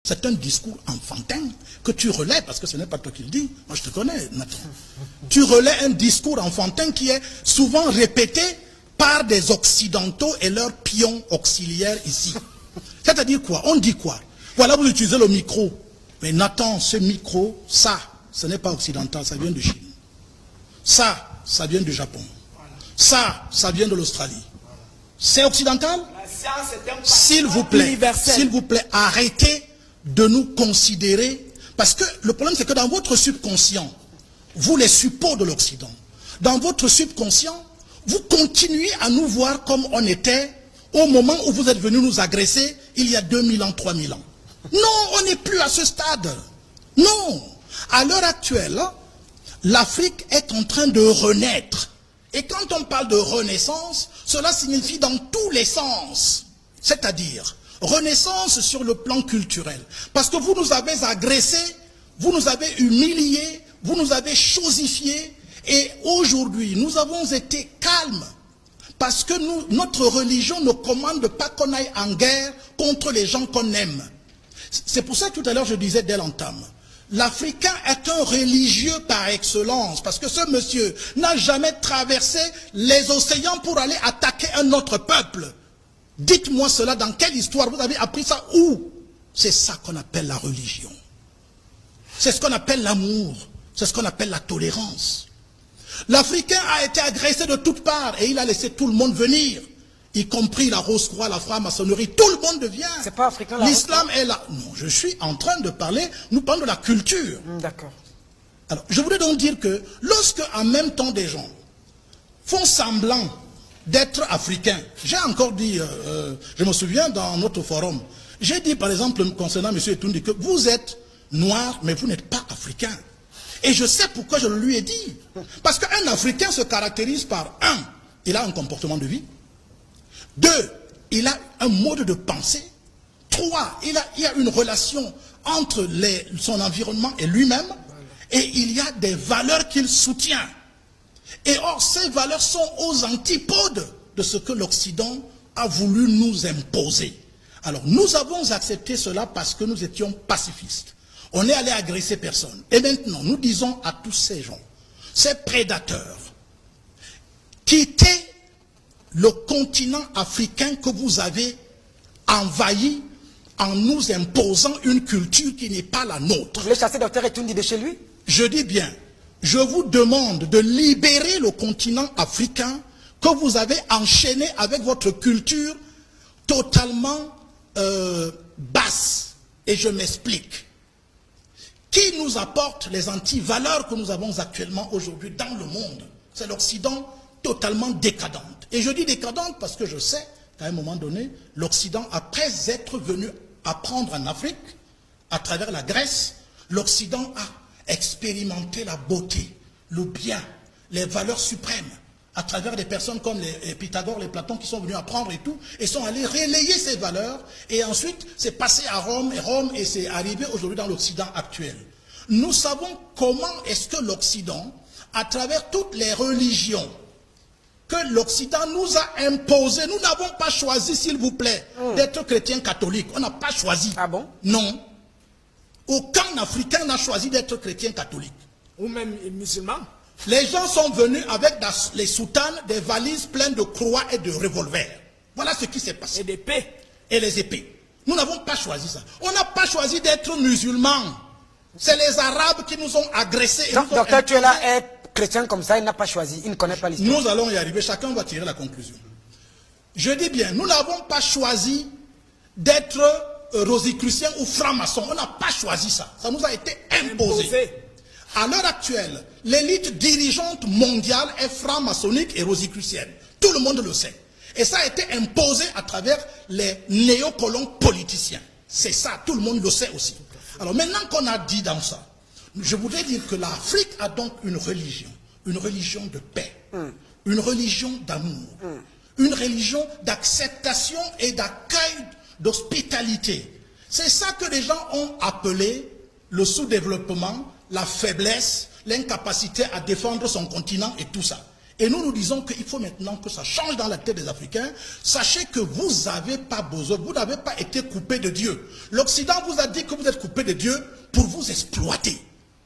C'est un discours enfantin que tu relais, parce que ce n'est pas toi qui le dis. Moi, je te connais, Nathan. Tu relais un discours enfantin qui est souvent répété par des Occidentaux et leurs pions auxiliaires ici. C'est-à-dire quoi? On dit quoi? Voilà, vous utilisez le micro. Mais Nathan, ce micro, ça, ce n'est pas occidental, ça vient de Chine. Ça vient du Japon. Ça vient de l'Australie. C'est occidental? S'il vous plaît, arrêtez de nous considérer, parce que le problème c'est que dans votre subconscient, vous les suppôts de l'Occident, dans votre subconscient, vous continuez à nous voir comme on était au moment où vous êtes venus nous agresser il y a 2000 ans, 3000 ans. Non, on n'est plus à ce stade. Non. À l'heure actuelle, l'Afrique est en train de renaître. Et quand on parle de renaissance, cela signifie dans tous les sens. C'est-à-dire, renaissance sur le plan culturel. Parce que vous nous avez agressés, vous nous avez humiliés, vous nous avez chosifiés. Et aujourd'hui, nous avons été calmes. Parce que notre religion ne commande pas qu'on aille en guerre contre les gens qu'on aime. C'est pour ça que tout à l'heure je disais dès l'entame, l'Africain est un religieux par excellence, parce que ce monsieur n'a jamais traversé les océans pour aller attaquer un autre peuple. Dites-moi cela, dans quelle histoire vous avez appris ça? Où? C'est ça qu'on appelle la religion. C'est ce qu'on appelle l'amour, c'est ce qu'on appelle la tolérance. L'Africain a été agressé de toutes parts et il a laissé tout le monde venir, y compris la Rose-Croix, la franc-maçonnerie, tout le monde vient. C'est pas africain là. L'islam est là. Non, je suis en train de parler, nous parlons de la culture. D'accord. Alors, je voudrais donc dire que lorsque en même temps des gens font semblant d'être africains, j'ai encore dit, je me souviens dans notre forum, j'ai dit par exemple concernant M. Etoundi que vous êtes noir mais vous n'êtes pas africain. Et je sais pourquoi je le lui ai dit. Parce qu'un Africain se caractérise par, un, il a un comportement de vie. Deux, il a un mode de pensée. Trois, il y a une relation entre son environnement et lui-même. Et il y a des valeurs qu'il soutient. Et or, ces valeurs sont aux antipodes de ce que l'Occident a voulu nous imposer. Alors, nous avons accepté cela parce que nous étions pacifistes. On est allé agresser personne. Et maintenant, nous disons à tous ces gens, ces prédateurs, quittez le continent africain que vous avez envahi en nous imposant une culture qui n'est pas la nôtre. Vous voulez chasser Dr Etoundi de chez lui? Je dis bien, je vous demande de libérer le continent africain que vous avez enchaîné avec votre culture totalement basse. Et je m'explique. Qui nous apporte les antivaleurs que nous avons actuellement aujourd'hui dans le monde? C'est l'Occident totalement décadente. Et je dis décadente parce que je sais qu'à un moment donné, l'Occident, après être venu apprendre en Afrique, à travers la Grèce, l'Occident a expérimenté la beauté, le bien, les valeurs suprêmes, à travers des personnes comme les Pythagore, les Platon qui sont venus apprendre et tout, et sont allés relayer ces valeurs, et ensuite c'est passé à Rome, et c'est arrivé aujourd'hui dans l'Occident actuel. Nous savons comment est-ce que l'Occident, à travers toutes les religions que l'Occident nous a imposées, nous n'avons pas choisi, s'il vous plaît, d'être chrétien catholique. On n'a pas choisi. Ah bon? Non. Aucun Africain n'a choisi d'être chrétien catholique. Ou même musulman. Les gens sont venus avec les soutanes, des valises pleines de croix et de revolvers. Voilà ce qui s'est passé. Et d'épées. Et les épées. Nous n'avons pas choisi ça. On n'a pas choisi d'être musulmans. C'est les Arabes qui nous ont agressés. Donc, docteur Tuela est chrétien comme ça, il n'a pas choisi, il ne connaît pas l'histoire. Nous allons y arriver, chacun va tirer la conclusion. Je dis bien, nous n'avons pas choisi d'être rosicruciens ou francs-maçons. On n'a pas choisi ça. Ça nous a été imposé. À l'heure actuelle, l'élite dirigeante mondiale est franc-maçonnique et rosicrucienne. Tout le monde le sait. Et ça a été imposé à travers les néocolons politiciens. C'est ça, tout le monde le sait aussi. Alors maintenant qu'on a dit dans ça, je voudrais dire que l'Afrique a donc une religion de paix, une religion d'amour, une religion d'acceptation et d'accueil, d'hospitalité. C'est ça que les gens ont appelé le sous-développement, la faiblesse, l'incapacité à défendre son continent et tout ça. Et nous disons qu'il faut maintenant que ça change dans la tête des Africains. Sachez que vous n'avez pas besoin, vous n'avez pas été coupé de Dieu. L'Occident vous a dit que vous êtes coupé de Dieu pour vous exploiter.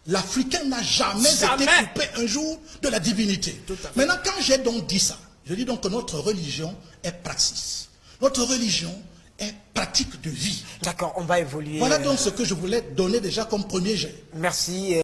L'Africain n'a jamais été coupé un jour de la divinité. Maintenant, quand j'ai donc dit ça, je dis donc que notre religion est praxis. Notre religion est pratique de vie. D'accord, on va évoluer. Voilà donc ce que je voulais donner déjà comme premier jet. Merci.